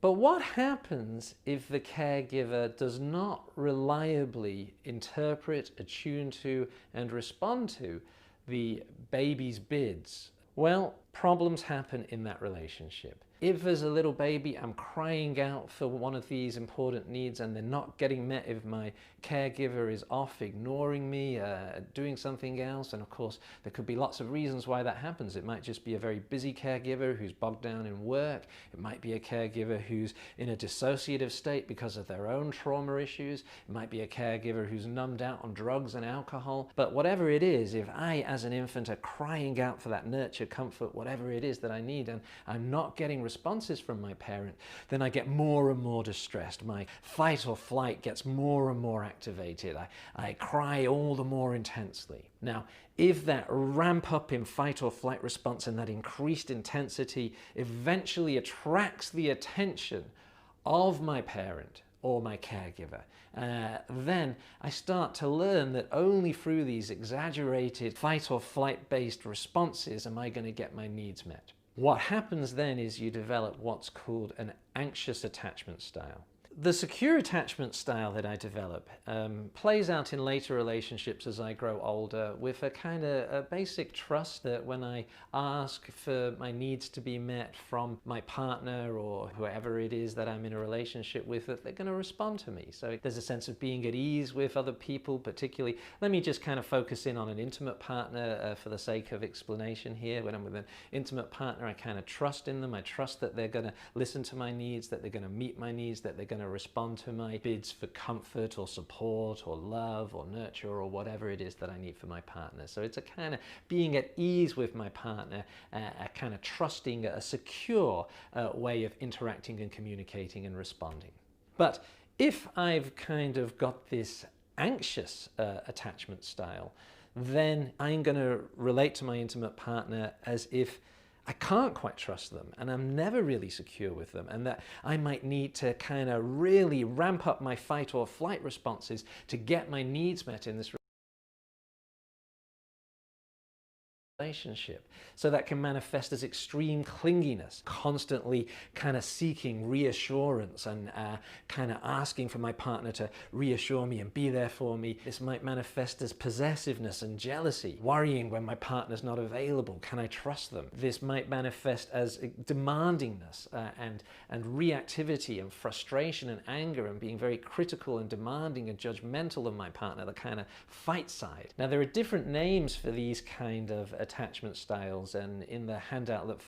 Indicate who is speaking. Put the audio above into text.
Speaker 1: But what happens if the caregiver does not reliably interpret, attune to, and respond to the baby's bids? Well, problems happen in that relationship. If as a little baby I'm crying out for one of these important needs and they're not getting met, if my caregiver is off ignoring me, doing something else, and of course there could be lots of reasons why that happens. It might just be a very busy caregiver who's bogged down in work. It might be a caregiver who's in a dissociative state because of their own trauma issues. It might be a caregiver who's numbed out on drugs and alcohol. But whatever it is, if I as an infant are crying out for that nurture, comfort, whatever it is that I need, and I'm not getting responses from my parent, then I get more and more distressed. My fight or flight gets more and more activated. I cry all the more intensely. Now, if that ramp up in fight or flight response and that increased intensity eventually attracts the attention of my parent or my caregiver, then I start to learn that only through these exaggerated fight or flight based responses am I going to get my needs met. What happens then is you develop what's called an anxious attachment style. The secure attachment style that I develop plays out in later relationships as I grow older with a kind of a basic trust that when I ask for my needs to be met from my partner or whoever it is that I'm in a relationship with, that they're going to respond to me. So there's a sense of being at ease with other people, particularly. Let me just kind of focus in on an intimate partner for the sake of explanation here. When I'm with an intimate partner, I kind of trust in them. I trust that they're going to listen to my needs, that they're going to meet my needs, that they're going to respond to my bids for comfort or support or love or nurture or whatever it is that I need for my partner. So it's a kind of being at ease with my partner, a kind of trusting, a secure way of interacting and communicating and responding. But if I've kind of got this anxious attachment style, then I'm going to relate to my intimate partner as if I can't quite trust them and I'm never really secure with them, and that I might need to kind of really ramp up my fight or flight responses to get my needs met in this relationship. So that can manifest as extreme clinginess, constantly kind of seeking reassurance and kind of asking for my partner to reassure me and be there for me. This might manifest as possessiveness and jealousy, worrying when my partner's not available. Can I trust them? This might manifest as demandingness and reactivity and frustration and anger and being very critical and demanding and judgmental of my partner, the kind of fight side. Now, there are different names for these kind of attachment styles, and in the handout that